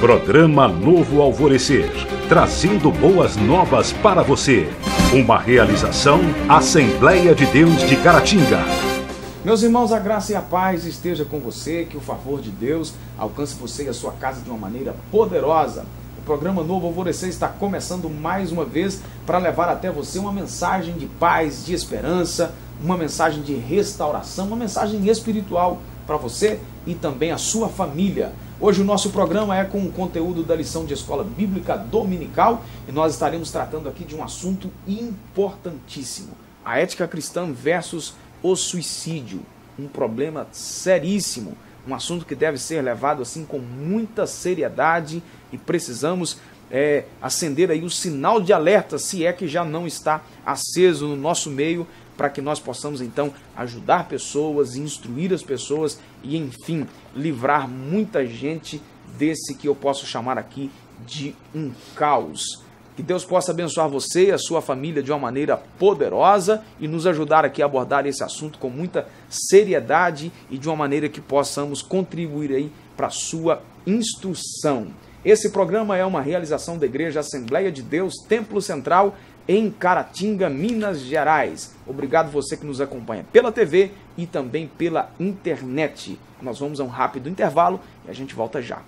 Programa Novo Alvorecer, trazendo boas novas para você. Uma realização Assembleia de Deus de Caratinga. Meus irmãos, a graça e a paz esteja com você, que o favor de Deus alcance você e a sua casa de uma maneira poderosa. O programa Novo Alvorecer está começando mais uma vez para levar até você uma mensagem de paz, de esperança, uma mensagem de restauração, uma mensagem espiritual para você e também a sua família. Hoje o nosso programa é com o conteúdo da lição de escola bíblica dominical e nós estaremos tratando aqui de um assunto importantíssimo. A ética cristã versus o suicídio. Um problema seríssimo, um assunto que deve ser levado assim com muita seriedade e precisamos acender aí o sinal de alerta, se é que já não está aceso no nosso meio, para que nós possamos então ajudar pessoas, instruir as pessoas e enfim, livrar muita gente desse que eu posso chamar aqui de um caos. Que Deus possa abençoar você e a sua família de uma maneira poderosa e nos ajudar aqui a abordar esse assunto com muita seriedade e de uma maneira que possamos contribuir aí para a sua instrução. Esse programa é uma realização da Igreja Assembleia de Deus, Templo Central, em Caratinga, Minas Gerais. Obrigado você que nos acompanha pela TV e também pela internet. Nós vamos a um rápido intervalo e a gente volta já.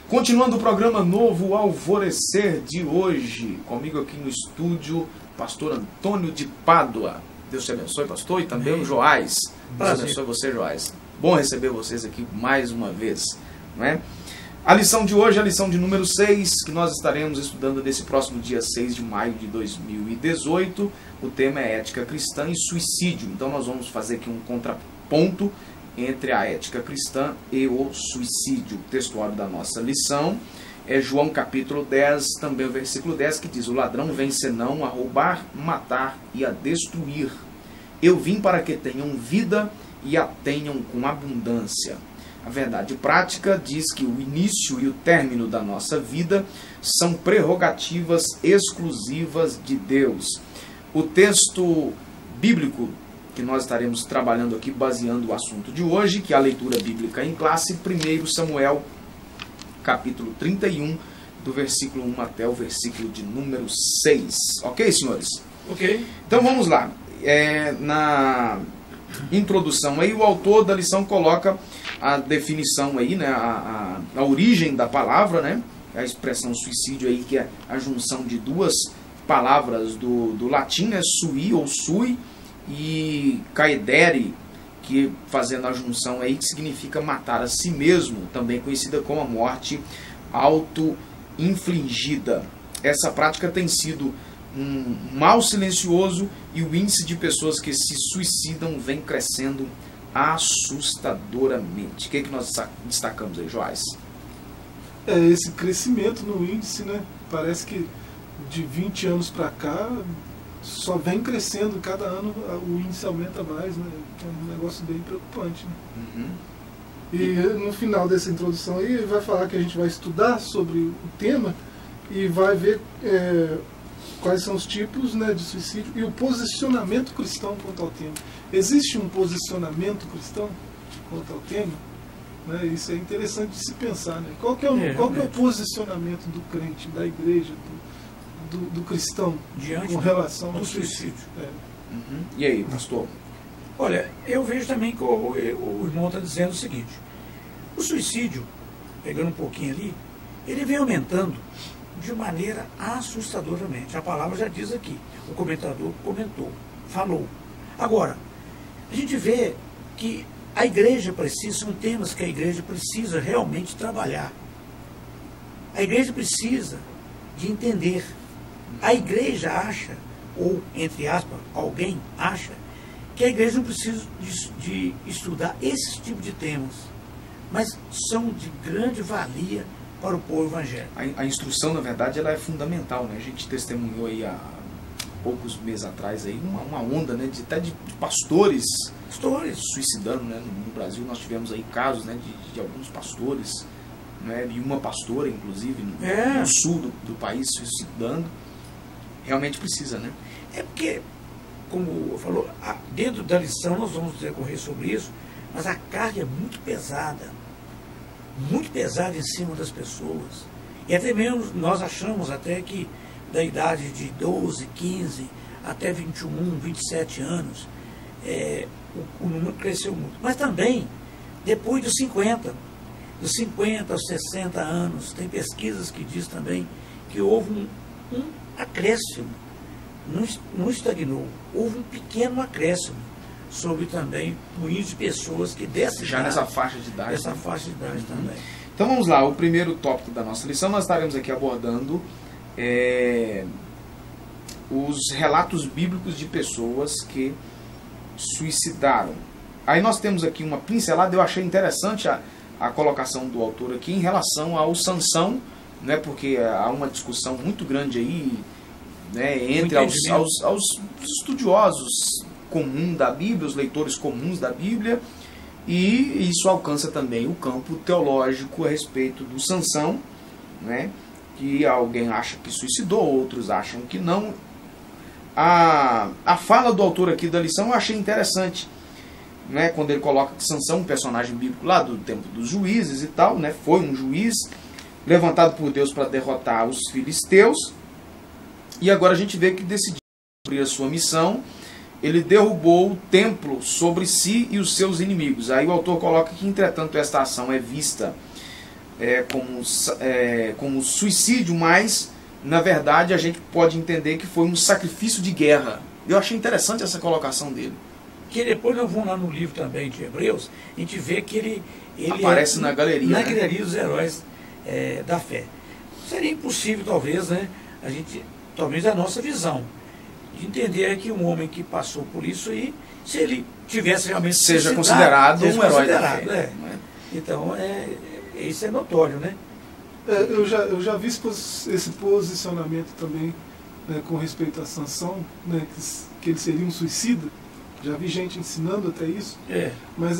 Continuando o programa Novo Alvorecer de hoje, comigo aqui no estúdio, pastor Antônio de Pádua. Deus te abençoe, pastor, e também o Joás. Deus abençoe você, Joás. Bom receber vocês aqui mais uma vez, não é? A lição de hoje é a lição de número 6, que nós estaremos estudando nesse próximo dia 6 de maio de 2018. O tema é ética cristã e suicídio. Então nós vamos fazer aqui um contraponto entre a ética cristã e o suicídio. O textuário da nossa lição é João capítulo 10, também o versículo 10, que diz: o ladrão vem senão a roubar, matar e a destruir. Eu vim para que tenham vida e a tenham com abundância. A verdade prática diz que o início e o término da nossa vida são prerrogativas exclusivas de Deus. O texto bíblico que nós estaremos trabalhando aqui, baseando o assunto de hoje, que é a leitura bíblica em classe, 1 Samuel, capítulo 31, do versículo 1 até o versículo de número 6. Ok, senhores? Ok. Então vamos lá. Na introdução aí, o autor da lição coloca a definição aí, né, a origem da palavra, né, a expressão suicídio aí, que é a junção de duas palavras do latim, né, sui ou sui, e caedere, que fazendo a junção aí, que significa matar a si mesmo, também conhecida como a morte auto-infligida. Essa prática tem sido um mal silencioso e o índice de pessoas que se suicidam vem crescendo assustadoramente. O que é que nós destacamos aí, Joás? Esse crescimento no índice, né? Parece que de 20 anos para cá só vem crescendo, cada ano o índice aumenta mais, né? É um negócio bem preocupante, né? Uhum. E no final dessa introdução aí, ele vai falar que a gente vai estudar sobre o tema e vai ver quais são os tipos, né, de suicídio e o posicionamento cristão quanto ao tema. Existe um posicionamento cristão quanto ao tema? Né? Isso é interessante de se pensar, né? Qual que é o posicionamento do crente, da igreja, do cristão diante com relação ao suicídio? Uhum. E aí, pastor? Olha, eu vejo também que o irmão está dizendo o seguinte: o suicídio, pegando um pouquinho ali, ele vem aumentando de maneira assustadoramente. A palavra já diz aqui, o comentador comentou, falou. Agora, a gente vê que a igreja precisa, são temas que a igreja precisa realmente trabalhar. A igreja precisa de entender. A igreja acha, ou entre aspas, alguém acha, que a igreja não precisa de estudar esse tipo de temas, mas são de grande valia para o povo evangélico. A instrução, na verdade, ela é fundamental, né? A gente testemunhou aí há poucos meses atrás aí uma onda, né, até de pastores suicidando, né? No Brasil nós tivemos aí casos, né, de alguns pastores né, e uma pastora, inclusive, no sul do país, suicidando. Realmente precisa, né? É porque, como falou, dentro da lição nós vamos decorrer sobre isso, mas a carga é muito pesada em cima das pessoas. E até mesmo nós achamos até que da idade de 12, 15 até 21, 27 anos, o número cresceu muito. Mas também, depois dos 50 aos 60 anos, tem pesquisas que diz também que houve um acréscimo, não estagnou, houve um pequeno acréscimo sobre também o índice de pessoas que dessa já idade, nessa faixa de idade. Essa faixa de idade também. Então vamos lá, o primeiro tópico da nossa lição, nós estaremos aqui abordando os relatos bíblicos de pessoas que suicidaram. Aí nós temos aqui uma pincelada, eu achei interessante a colocação do autor aqui em relação ao Sansão, né, porque há uma discussão muito grande aí, né, entre aos estudiosos comuns da Bíblia, os leitores comuns da Bíblia, e isso alcança também o campo teológico a respeito do Sansão, né, que alguém acha que suicidou, outros acham que não. A fala do autor aqui da lição eu achei interessante, né, quando ele coloca que Sansão, um personagem bíblico lá do tempo dos juízes e tal, né, foi um juiz levantado por Deus para derrotar os filisteus, e agora a gente vê que decidiu cumprir a sua missão. Ele derrubou o templo sobre si e os seus inimigos. Aí o autor coloca que, entretanto, esta ação é vista como suicídio, mas, na verdade, a gente pode entender que foi um sacrifício de guerra. Eu achei interessante essa colocação dele. Que depois nós vamos lá no livro também de Hebreus, a gente vê que ele aparece na galeria. Na galeria dos heróis da fé. Seria impossível, talvez, né, talvez a nossa visão de entender que um homem que passou por isso aí, se ele tivesse realmente seja considerado um herói da fé. Então, isso é notório, né? Eu já vi esse posicionamento também, né, com respeito a Sansão, né, que ele seria um suicida. Já vi gente ensinando até isso. Mas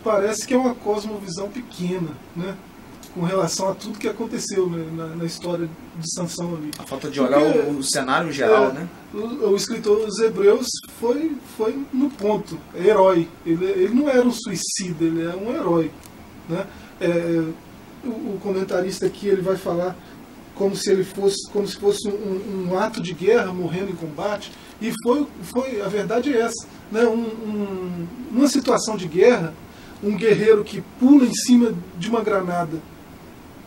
parece que é uma cosmovisão pequena, né, com relação a tudo que aconteceu, né, na história de Sansão ali. A falta de olhar o cenário geral, né? O escritor dos Hebreus foi no ponto, é herói. Ele não era um suicida, ele é um herói, né? O comentarista aqui ele vai falar como se fosse um ato de guerra, morrendo em combate, e a verdade é essa, né? Numa situação de guerra, um guerreiro que pula em cima de uma granada,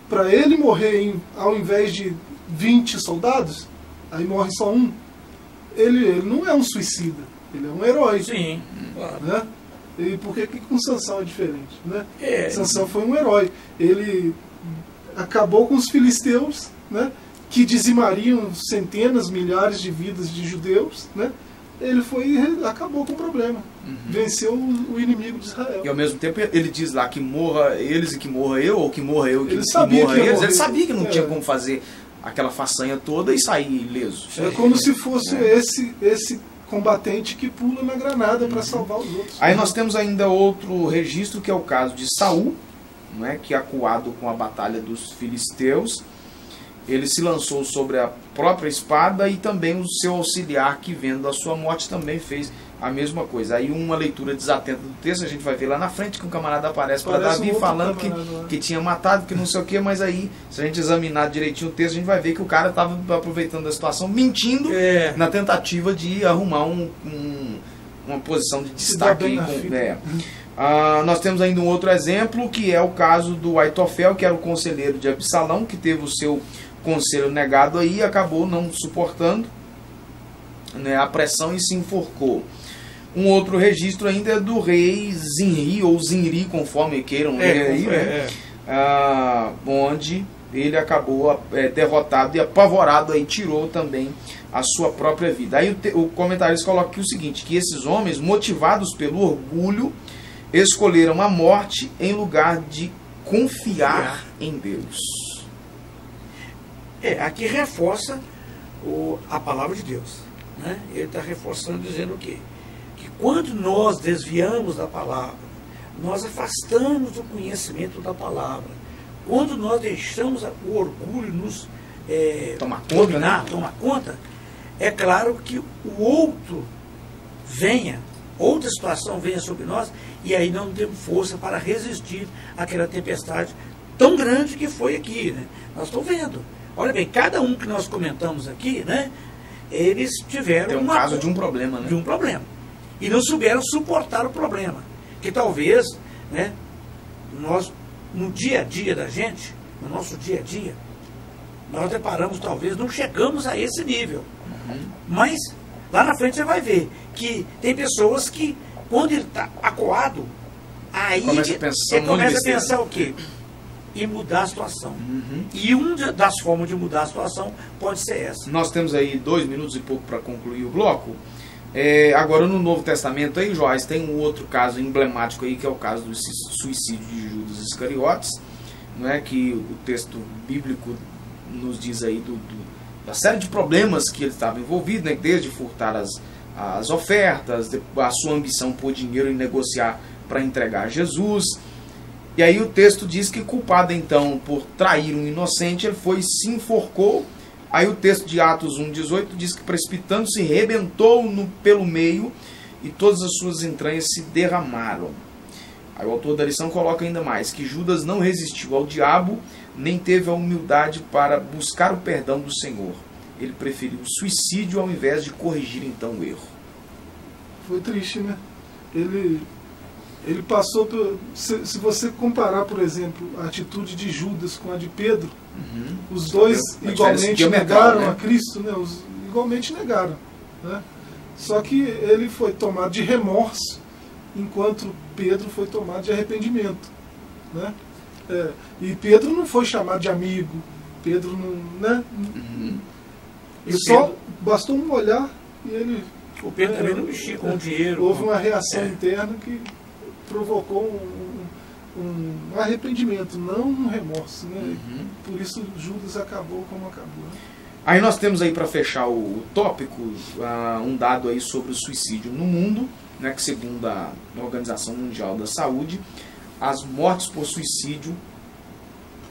para ele morrer ao invés de 20 soldados, aí morre só um, ele não é um suicida, ele é um herói. Sim, claro. Né? E por que com Sansão é diferente? Né? Sansão foi um herói. Ele acabou com os filisteus, né, que dizimariam centenas, milhares de vidas de judeus, né? Ele acabou com o problema. Venceu o inimigo de Israel. E ao mesmo tempo ele diz lá que morra eles e que morra eu, ou que morra eu e que morra eles. Ele sabia que não tinha como fazer aquela façanha toda e sair ileso. É como se fosse esse combatente que pula na granada para salvar os outros. Aí nós temos ainda outro registro, que é o caso de Saul, né, que acuado com a batalha dos filisteus, ele se lançou sobre a própria espada, e também o seu auxiliar, que vendo a sua morte também fez a mesma coisa. Aí uma leitura desatenta do texto, a gente vai ver lá na frente que um camarada aparece para Davi falando que tinha matado, que não sei o que, mas aí, se a gente examinar direitinho o texto, a gente vai ver que o cara estava aproveitando da situação, mentindo na tentativa de arrumar uma posição de destaque. Nós temos ainda um outro exemplo, que é o caso do Aitofel, que era o conselheiro de Absalão, que teve o seu conselho negado aí e acabou não suportando, né, a pressão e se enforcou. Um outro registro ainda é do rei Zinri, ou Zinri, conforme queiram ler aí, onde ele acabou derrotado e apavorado, aí tirou também a sua própria vida. Aí o comentarista coloca aqui o seguinte, que esses homens, motivados pelo orgulho, escolheram a morte em lugar de confiar em Deus. Aqui reforça a palavra de Deus, né? Ele está reforçando, dizendo o quê? Que quando nós desviamos da palavra, nós afastamos do conhecimento da palavra, quando nós deixamos o orgulho nos tomar dominar, tomar conta, é claro que o outro outra situação venha sobre nós, e aí não temos força para resistir àquela tempestade tão grande que foi aqui, né? Nós estamos vendo. Olha bem, cada um que nós comentamos aqui, né? Eles tiveram caso de um problema, né? De um problema. E não souberam suportar o problema. Que talvez, né, nós, no dia a dia da gente, no nosso dia a dia, nós deparamos, talvez, não chegamos a esse nível. Mas, lá na frente você vai ver que tem pessoas que, quando ele está acuado, aí ele começa a pensar o quê? E mudar a situação. E uma das formas de mudar a situação pode ser essa. Nós temos aí 2 minutos e pouco para concluir o bloco. Agora no Novo Testamento aí, Joás, tem um outro caso emblemático aí, que é o caso do suicídio de Judas Iscariotes, né, que o texto bíblico nos diz aí da série de problemas que ele estava envolvido, né, desde furtar as ofertas, a sua ambição por dinheiro e negociar para entregar a Jesus. E aí o texto diz que, culpado então por trair um inocente, ele foi e se enforcou. Aí o texto de Atos 1,18 diz que, precipitando-se, rebentou pelo meio e todas as suas entranhas se derramaram. Aí o autor da lição coloca ainda mais, que Judas não resistiu ao diabo, nem teve a humildade para buscar o perdão do Senhor. Ele preferiu o suicídio ao invés de corrigir então o erro. Foi triste, né? Ele passou por... Se você comparar, por exemplo, a atitude de Judas com a de Pedro, os dois igualmente negaram, né, a Cristo, né? Igualmente negaram, né? Só que ele foi tomado de remorso, enquanto Pedro foi tomado de arrependimento, né? E Pedro não foi chamado de amigo, Pedro não, né? E só bastou um olhar e ele... O Pedro também não mexia com o dinheiro. Houve uma reação interna que provocou um arrependimento, não um remorso, né? Por isso Judas acabou como acabou, né? Aí nós temos aí, para fechar o tópico, um dado aí sobre o suicídio no mundo, né, que segundo a Organização Mundial da Saúde, as mortes por suicídio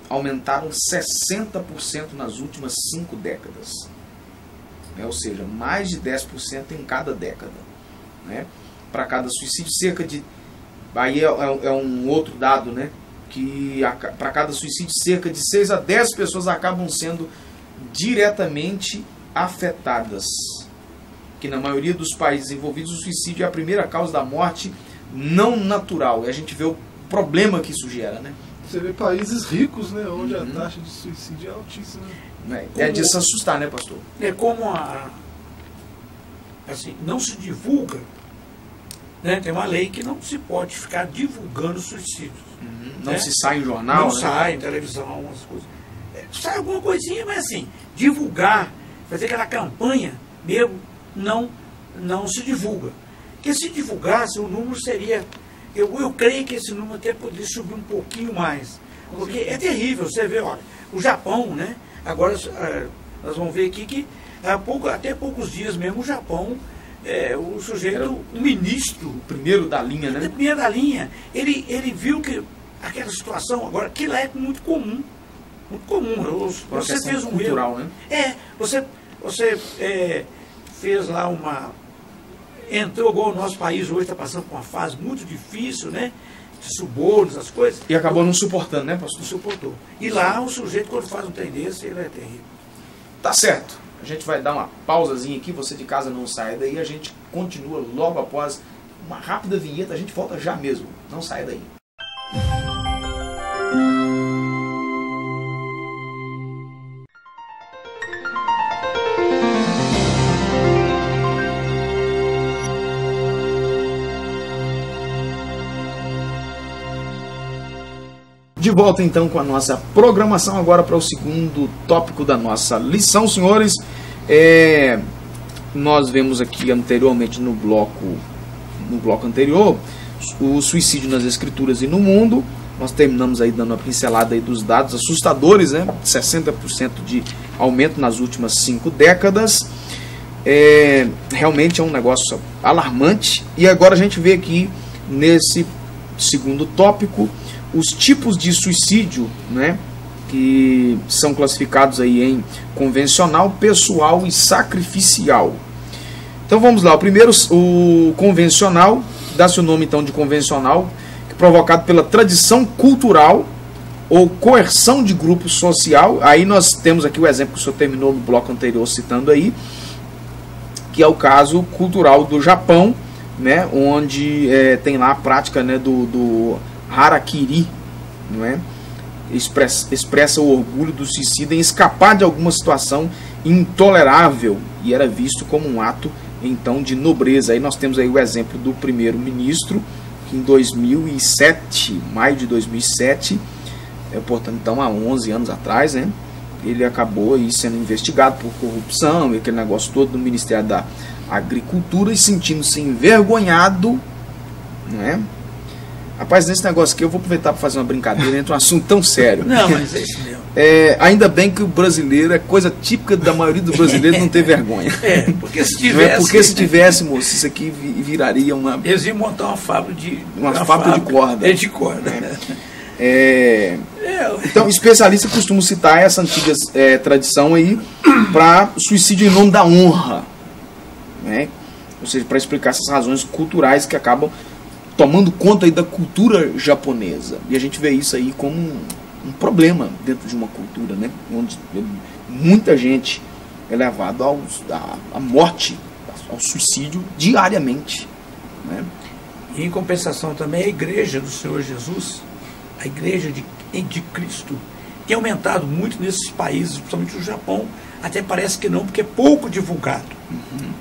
aumentaram 60% nas últimas 5 décadas. Ou seja, mais de 10% em cada década, né? Para cada suicídio, cerca de... Aí é um outro dado, né? Que para cada suicídio, cerca de 6 a 10 pessoas acabam sendo diretamente afetadas. Que na maioria dos países envolvidos, o suicídio é a primeira causa da morte não natural. E a gente vê o problema que isso gera, né? Você vê países ricos, né, onde a taxa de suicídio é altíssima. É de se assustar, né, pastor? É como assim, não se divulga, né? Tem uma lei que não se pode ficar divulgando suicídios. Não, né? se sai em jornal, não, né? Sai em televisão, umas coisas. Sai alguma coisinha, mas assim, divulgar, fazer aquela campanha mesmo, não se divulga. Porque se divulgasse, o número seria... Eu creio que esse número até poderia subir um pouquinho mais. Porque é terrível, você vê, olha, o Japão, né? Agora nós vamos ver aqui que até poucos dias mesmo o Japão, o sujeito, o ministro... O primeiro da linha, né? O primeiro da linha, ele viu que aquela situação, agora, que lá é muito comum. Muito comum. Você fez um cultural, erro. Né? Você fez lá entrou igual o nosso país hoje está passando por uma fase muito difícil, né? De subornos, as coisas. E acabou não suportando, né, pastor? Não suportou. E lá o sujeito, quando faz um trem desse, ele é terrível. Tá certo. A gente vai dar uma pausazinha aqui, você de casa não sai daí, a gente continua logo após uma rápida vinheta, a gente volta já mesmo. Não saia daí. De volta então com a nossa programação agora para o segundo tópico da nossa lição, senhores. Nós vemos aqui anteriormente no bloco anterior o suicídio nas escrituras e no mundo. Nós terminamos aí dando uma pincelada aí dos dados assustadores, né? 60% de aumento nas últimas 5 décadas. Realmente é um negócio alarmante. E agora a gente vê aqui nesse segundo tópico os tipos de suicídio, né, que são classificados aí em convencional, pessoal e sacrificial. Então vamos lá, o primeiro, o convencional, dá-se o nome então de convencional, que é provocado pela tradição cultural ou coerção de grupo social. Aí nós temos aqui o exemplo que o senhor terminou no bloco anterior citando aí, que é o caso cultural do Japão, né, onde tem lá a prática, né, do harakiri, não é? Expressa o orgulho do suicida em escapar de alguma situação intolerável e era visto como um ato então de nobreza. Aí nós temos aí o exemplo do primeiro-ministro que em 2007, maio de 2007, portanto então há 11 anos atrás, né, ele acabou aí sendo investigado por corrupção e aquele negócio todo do Ministério da Agricultura e sentindo-se envergonhado, não é? Rapaz, nesse negócio aqui eu vou aproveitar para fazer uma brincadeira entre um assunto tão sério. Não, mas é isso mesmo. Ainda bem que o brasileiro, é coisa típica da maioria dos brasileiros não ter vergonha. Porque se tivesse... Porque se tivesse, moço, isso aqui viraria uma... Eles iam montar uma fábrica de... Uma fábrica de corda. De corda. Então, especialistas costumam citar essa antiga tradição aí para suicídio em nome da honra, né? Ou seja, para explicar essas razões culturais que acabam tomando conta aí da cultura japonesa. E a gente vê isso aí como um problema dentro de uma cultura, né, onde muita gente é levada à morte, ao suicídio diariamente, né? E em compensação também a igreja do Senhor Jesus, a igreja de Cristo, tem aumentado muito nesses países, principalmente no Japão. Até parece que não, porque é pouco divulgado.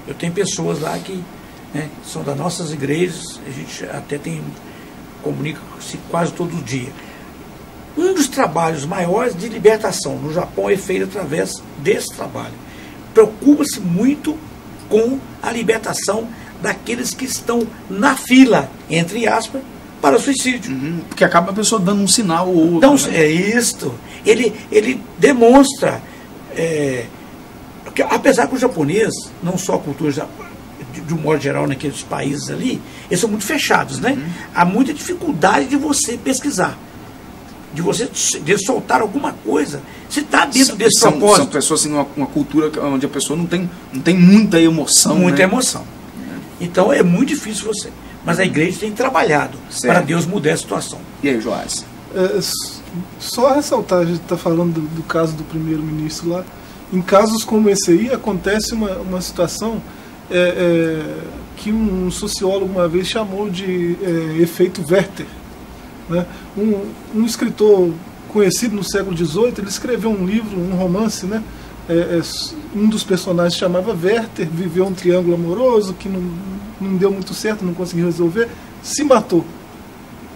Eu tenho pessoas lá que, né, são das nossas igrejas, a gente até comunica-se quase todo dia. Um dos trabalhos maiores de libertação no Japão é feito através desse trabalho. Preocupa-se muito com a libertação daqueles que estão na fila, entre aspas, para o suicídio. Porque acaba a pessoa dando um sinal ou outro. Então, né? É isto. Ele demonstra, que, apesar que o japonês, não só a cultura de um modo geral naqueles países ali, eles são muito fechados, né? Há muita dificuldade de você pesquisar, de soltar alguma coisa, se está dentro desse propósito. São pessoas assim, uma cultura onde a pessoa não tem muita emoção. Muita né? emoção. Então é muito difícil você. Mas a igreja tem trabalhado para Deus mudar a situação. E aí, Joás? Só ressaltar, a gente está falando do caso do primeiro-ministro lá. Em casos como esse aí, acontece uma situação que um sociólogo uma vez chamou de efeito Werther. Né? Um escritor conhecido no século XVIII, ele escreveu um livro, um romance, né? Um dos personagens chamava Werther, viveu um triângulo amoroso que não deu muito certo, não conseguiu resolver, se matou.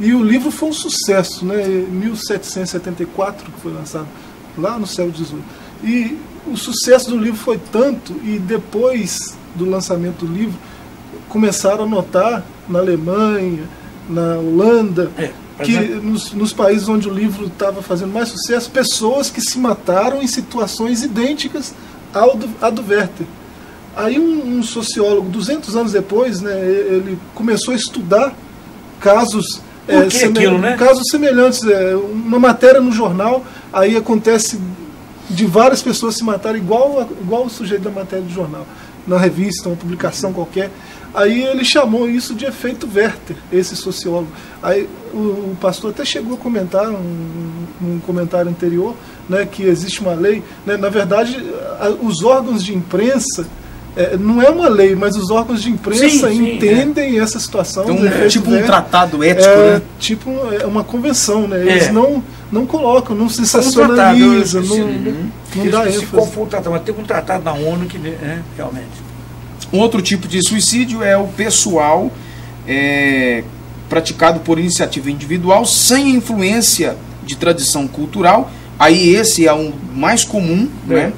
E o livro foi um sucesso, né? Em 1774, que foi lançado lá no século XVIII. E o sucesso do livro foi tanto, e depois do lançamento do livro, começaram a notar na Alemanha, na Holanda, que nos países onde o livro estava fazendo mais sucesso, pessoas que se mataram em situações idênticas à do Werther. Aí um sociólogo, 200 anos depois, né, ele começou a estudar casos, casos semelhantes. Uma matéria no jornal, aí acontece de várias pessoas se matarem igual o sujeito da matéria do jornal, na revista, uma publicação qualquer. Aí ele chamou isso de efeito Werther, esse sociólogo. Aí o pastor até chegou a comentar, num comentário anterior, né, que existe uma lei. Né, na verdade, os órgãos de imprensa, não é uma lei, mas os órgãos de imprensa entendem essa situação. Então, tipo um tratado ético, né? Tipo uma convenção, né? Eles não colocam, não sensacionalizam, não dá ênfase. Se for um tratado, mas tem um tratado na ONU que realmente... Um outro tipo de suicídio é o pessoal, praticado por iniciativa individual, sem influência de tradição cultural. Aí esse é o mais comum, né?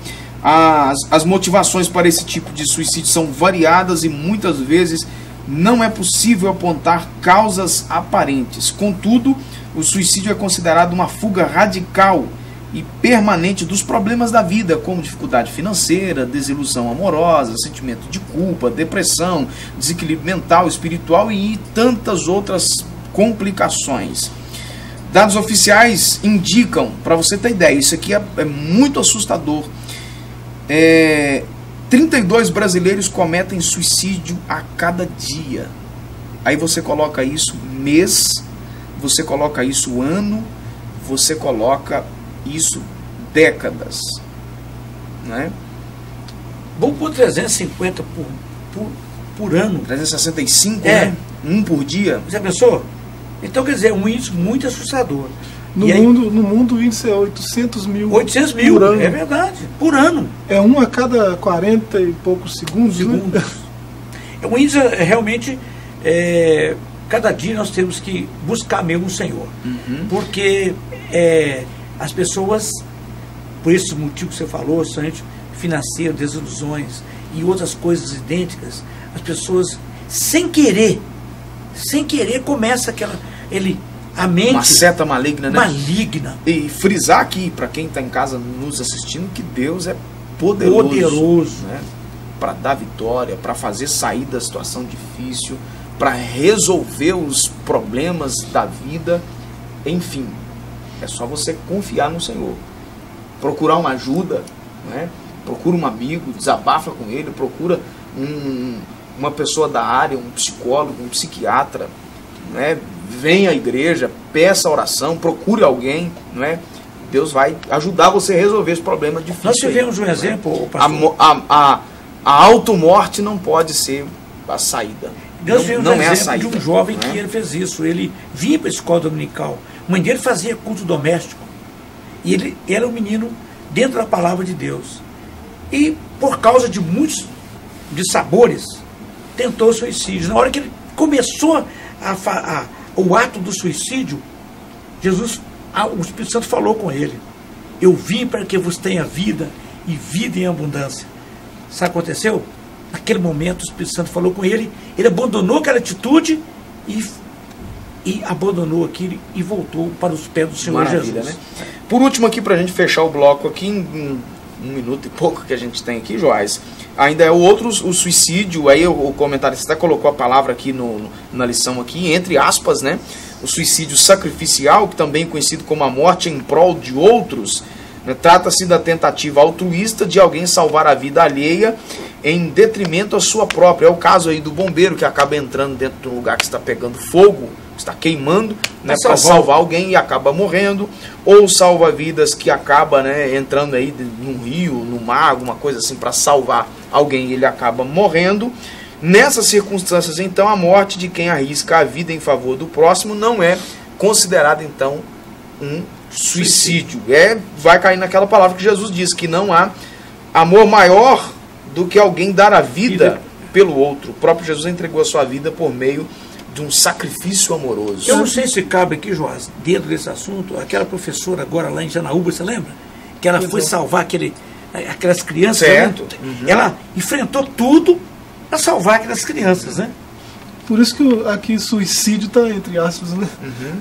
As motivações para esse tipo de suicídio são variadas e muitas vezes não é possível apontar causas aparentes. Contudo, o suicídio é considerado uma fuga radical e permanente dos problemas da vida, como dificuldade financeira, desilusão amorosa, sentimento de culpa, depressão, desequilíbrio mental, espiritual e tantas outras complicações. Dados oficiais indicam, para você ter ideia, isso aqui é muito assustador. 32 brasileiros cometem suicídio a cada dia. Aí você coloca isso mês, você coloca isso ano, você coloca isso décadas, né? Vamos por 350 por ano. 365, né? Um por dia. Já pensou? Então, quer dizer, um índice muito assustador. No mundo o índice é 800 mil. 800 mil, por ano. É verdade, por ano. É um a cada 40 e poucos segundos. Né? O índice realmente, cada dia nós temos que buscar mesmo o Senhor. Porque as pessoas, por esse motivo que você falou, financeiro, desilusões e outras coisas idênticas, as pessoas, sem querer, começa a mente... Uma seta maligna, né? Maligna. E frisar aqui, para quem está em casa nos assistindo, que Deus é poderoso, né? Para dar vitória, para fazer sair da situação difícil, para resolver os problemas da vida. Enfim, é só você confiar no Senhor. Procurar uma ajuda, né? Procura um amigo, desabafa com ele, procura uma pessoa da área, um psicólogo, um psiquiatra, né? Venha à igreja, peça oração, procure alguém, né? Deus vai ajudar você a resolver esse problema difícil. Nós tivemos um exemplo, pastor. A automorte não pode ser a saída. Nós tivemos um exemplo a saída, de um jovem que ele fez isso. Ele vinha para a escola dominical. A mãe dele fazia culto doméstico. E ele era um menino dentro da palavra de Deus. E por causa de muitos dissabores, tentou suicídio. Na hora que ele começou o ato do suicídio, o Espírito Santo falou com ele: eu vim para que você tenha vida e vida em abundância. Sabe o que aconteceu? Naquele momento o Espírito Santo falou com ele, ele abandonou aquela atitude e abandonou aquilo e voltou para os pés do Senhor. Maravilha, Jesus. Né? Por último aqui, para a gente fechar o bloco aqui, em 1 minuto e pouco que a gente tem aqui, Joás, ainda é o suicídio. Aí o comentarista até colocou a palavra aqui na lição aqui, entre aspas, né? O suicídio sacrificial, que também é conhecido como a morte em prol de outros, né? Trata-se da tentativa altruísta de alguém salvar a vida alheia em detrimento à sua própria. É o caso aí do bombeiro que acaba entrando dentro de um lugar que está pegando fogo, está queimando, né, para salvar alguém e acaba morrendo, ou salva-vidas que acaba, né, entrando aí num rio, no mar, alguma coisa assim, para salvar alguém e ele acaba morrendo. Nessas circunstâncias, então, a morte de quem arrisca a vida em favor do próximo não é considerada, então, um suicídio. Vai cair naquela palavra que Jesus disse, que não há amor maior do que alguém dar a vida pelo outro. O próprio Jesus entregou a sua vida por meio de um sacrifício amoroso. Eu não sei se cabe aqui, Joás, dentro desse assunto, aquela professora agora lá em Janaúba, você lembra? Que ela foi salvar aquelas crianças. Certo. Ela enfrentou tudo para salvar aquelas crianças, né? Por isso que aqui suicídio está entre aspas, né?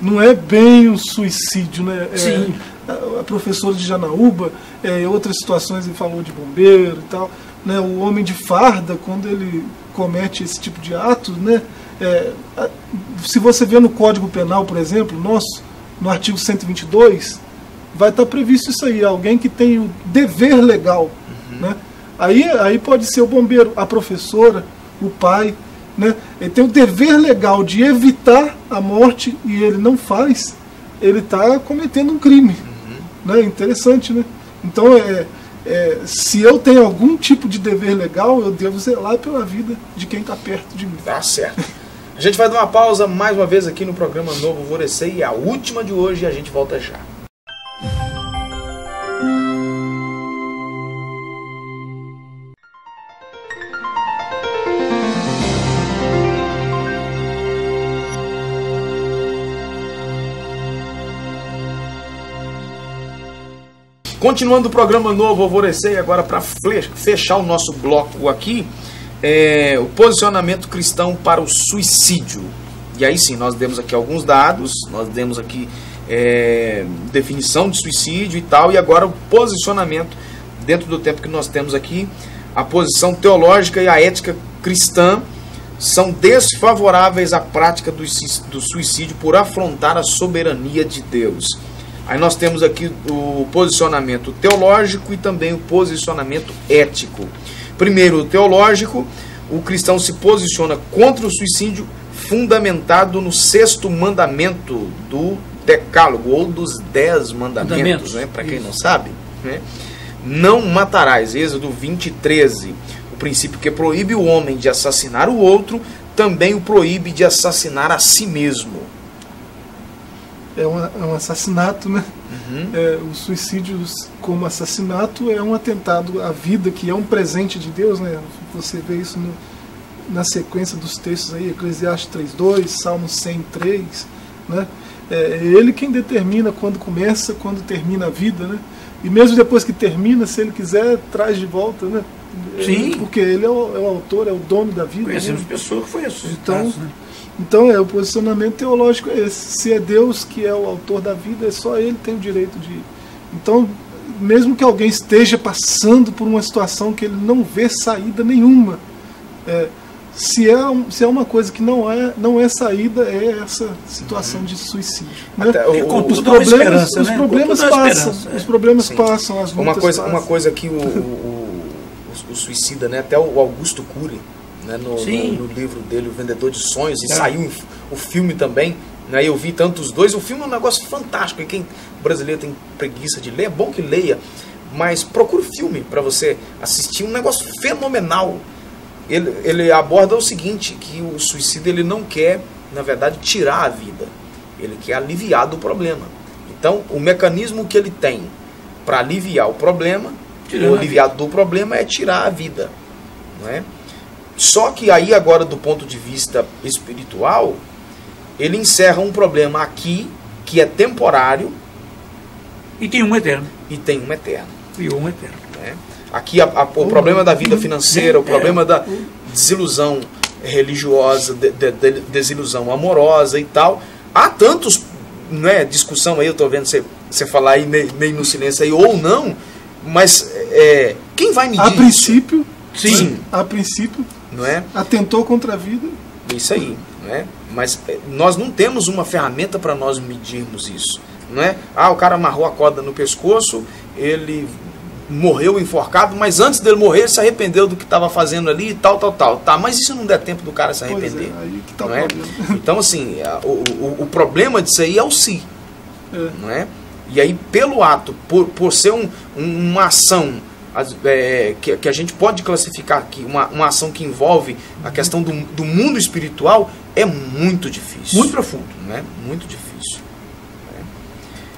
Não é bem um suicídio, né? Sim. A professora de Janaúba, em outras situações ele falou de bombeiro e tal, né? O homem de farda, quando ele comete esse tipo de ato, né? Se você vê no Código Penal, por exemplo, no artigo 122, vai estar previsto isso aí, alguém que tem o dever legal, né? Aí pode ser o bombeiro, a professora, o pai, né? Ele tem o dever legal de evitar a morte e ele não faz, ele está cometendo um crime, né? Interessante, né? Então, se eu tenho algum tipo de dever legal, eu devo zelar pela vida de quem está perto de mim. Tá certo. A gente vai dar uma pausa mais uma vez aqui no programa Novo Alvorecer, e a última de hoje, e a gente volta já. Continuando o programa Novo Alvorecer, agora para fechar o nosso bloco aqui, o posicionamento cristão para o suicídio. E aí sim, nós demos aqui alguns dados, nós demos aqui definição de suicídio e tal, e agora o posicionamento, dentro do tempo que nós temos aqui, a posição teológica e a ética cristã são desfavoráveis à prática do suicídio por afrontar a soberania de Deus. Aí nós temos aqui o posicionamento teológico e também o posicionamento ético. Primeiro, o teológico, o cristão se posiciona contra o suicídio fundamentado no 6º mandamento do Decálogo, ou dos 10 mandamentos, né? Para quem não sabe, né? Não matarás, Êxodo 20:13. O princípio que proíbe o homem de assassinar o outro, também o proíbe de assassinar a si mesmo. É um assassinato, né? O suicídio como assassinato é um atentado à vida, que é um presente de Deus, né? Você vê isso na sequência dos textos aí, Eclesiastes 3:2, Salmo 100:3, né? É ele quem determina quando começa, quando termina a vida, né? E mesmo depois que termina, se ele quiser, traz de volta, né? Sim. Porque ele é o autor, é o dono da vida. Conhecemos né? pessoas que foi ressuscitado, né? Então, o posicionamento teológico é esse. Se é Deus que é o autor da vida, é só Ele tem o direito de... Então, mesmo que alguém esteja passando por uma situação que ele não vê saída nenhuma, se é uma coisa que não é saída, é essa situação de suicídio. Né? Os problemas passam, as lutas passam. Uma coisa que o suicida, né? Até o Augusto Cury, né? no livro dele, O Vendedor de Sonhos, e saiu o filme também, né? Eu vi tanto os dois. O filme é um negócio fantástico, e quem brasileiro tem preguiça de ler, é bom que leia, mas procure o filme para você assistir, um negócio fenomenal. Ele aborda o seguinte, que o suicida ele não quer, na verdade, tirar a vida, ele quer aliviar do problema. Então, o mecanismo que ele tem para aliviar o problema, o aliviar do problema, é tirar a vida, não é? Só que aí agora, do ponto de vista espiritual, ele encerra um problema aqui, que é temporário, e tem um eterno. Criou um eterno. Né? Aqui o problema da vida financeira, o problema da desilusão religiosa, desilusão amorosa e tal. Há tantos, né, discussão aí, eu estou vendo você falar aí meio no silêncio aí, ou não, mas quem vai medir a princípio, isso? Sim. A princípio, não é? Atentou contra a vida. Isso aí, não é? Mas nós não temos uma ferramenta para nós medirmos isso, não é? O cara amarrou a corda no pescoço, ele morreu enforcado, mas antes dele morrer ele se arrependeu do que estava fazendo ali e tal. Tá, mas isso não der tempo do cara se arrepender. Aí que tá não é? Então, assim, o problema disso aí é o si. Não é? E aí, pelo ato, por ser uma ação que a gente pode classificar aqui, uma ação que envolve a questão do mundo espiritual, é muito difícil. Muito profundo. Né? Muito difícil.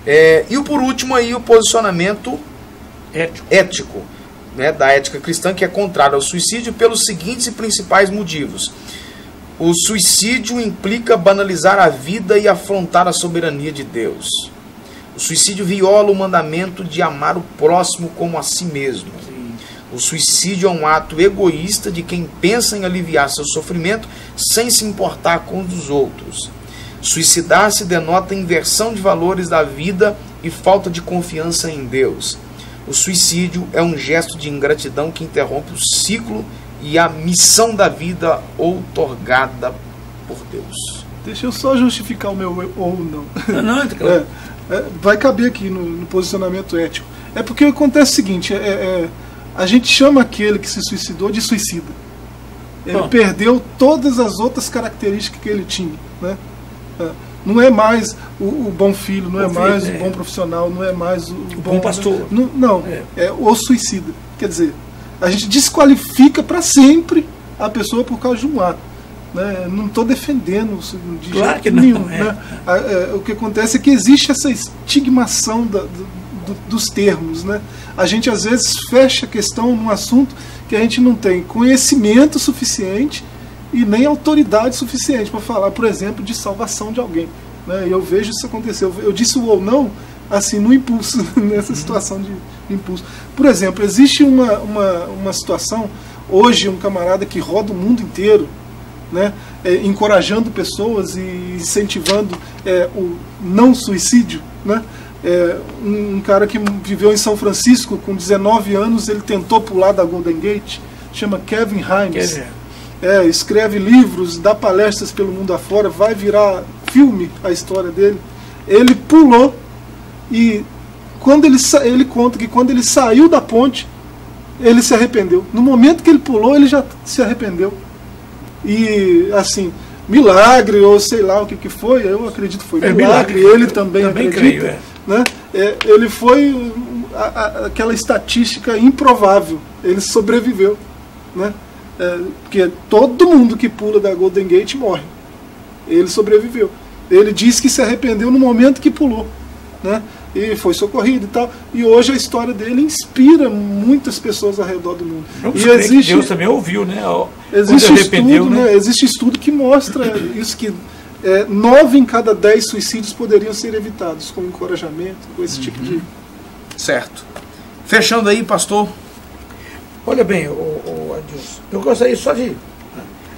E por último aí, o posicionamento ético, né, da ética cristã, que é contrário ao suicídio pelos seguintes e principais motivos. O suicídio implica banalizar a vida e afrontar a soberania de Deus. O suicídio viola o mandamento de amar o próximo como a si mesmo. O suicídio é um ato egoísta de quem pensa em aliviar seu sofrimento sem se importar com os dos outros. Suicidar-se denota inversão de valores da vida e falta de confiança em Deus. O suicídio é um gesto de ingratidão que interrompe o ciclo e a missão da vida outorgada por Deus. Deixa eu só justificar o meu ou não. Não, claro. Vai caber aqui no posicionamento ético. É porque acontece o seguinte, a gente chama aquele que se suicidou de suicida. Ele perdeu todas as outras características que ele tinha, né? Não é mais o bom filho, não é mais o bom profissional, não é mais o bom pastor. Não, é o suicida. Quer dizer, a gente desqualifica para sempre a pessoa por causa de um ato. Né? Não estou defendendo de jeito nenhum. Né? O que acontece é que existe essa estigmação dos termos. Né? A gente às vezes fecha a questão num assunto que a gente não tem conhecimento suficiente e nem autoridade suficiente para falar, por exemplo, de salvação de alguém. Né? Eu vejo isso acontecer. Eu disse o ou não, assim, no impulso, nessa situação de impulso. Por exemplo, existe uma situação, hoje, um camarada que roda o mundo inteiro, né? Encorajando pessoas e incentivando o não suicídio. Né? Um cara que viveu em São Francisco, com 19 anos, ele tentou pular da Golden Gate, chama Kevin Hines. escreve livros, dá palestras pelo mundo afora, vai virar filme a história dele. Ele pulou e ele conta que quando ele saiu da ponte, ele se arrependeu. No momento que ele pulou, ele já se arrependeu. E assim, milagre, ou sei lá o que foi, eu acredito que foi milagre, ele também acredita. Creio, né? Ele foi aquela estatística improvável, ele sobreviveu, né? Porque todo mundo que pula da Golden Gate morre. Ele sobreviveu. Ele disse que se arrependeu no momento que pulou, né? E foi socorrido e tal. E hoje a história dele inspira muitas pessoas ao redor do mundo. E existe, Deus também ouviu, né? Existe estudo que mostra isso, que 9 em cada 10 suicídios poderiam ser evitados com encorajamento, com esse tipo de... Certo. Fechando aí, pastor. Olha bem, Adilson, eu gostaria só de...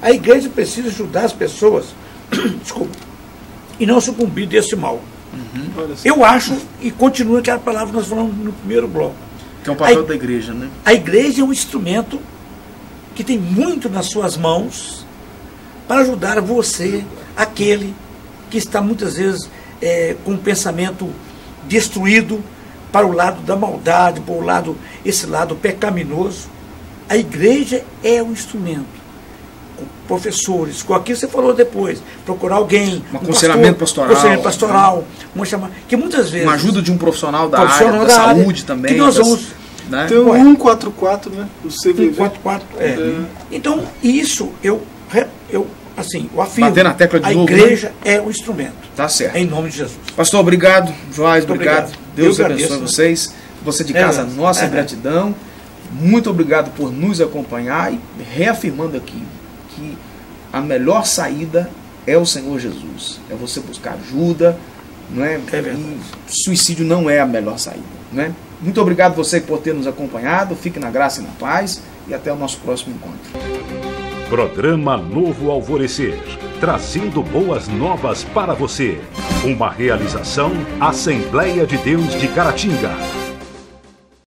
A igreja precisa ajudar as pessoas, desculpa, e não sucumbir desse mal. Eu acho, e continua aquela palavra que nós falamos no primeiro bloco, que é o papel da igreja, né? A igreja é um instrumento que tem muito nas suas mãos para ajudar você, aquele que está muitas vezes com o pensamento destruído para o lado da maldade, para o lado, esse lado pecaminoso. A igreja é um instrumento. Com professores, com aquilo que você falou depois, procurar alguém, um aconselhamento pastoral, que muitas vezes... Uma ajuda de um profissional da área da saúde também. Que nós vamos... Né? Tem o 144, né? O CVV. 144, Então, isso eu afirmo. Bater na tecla de novo, a igreja é um instrumento. Tá certo. Em nome de Jesus. Pastor, obrigado. Joás, obrigado. Deus abençoe agradeço, vocês. Você de casa, nossa gratidão. Muito obrigado por nos acompanhar e reafirmando aqui que a melhor saída é o Senhor Jesus. É você buscar ajuda, não é? E suicídio não é a melhor saída, não é? Muito obrigado você por ter nos acompanhado. Fique na graça e na paz e até o nosso próximo encontro. Programa Novo Alvorecer, trazendo boas novas para você. Uma realização Assembleia de Deus de Caratinga.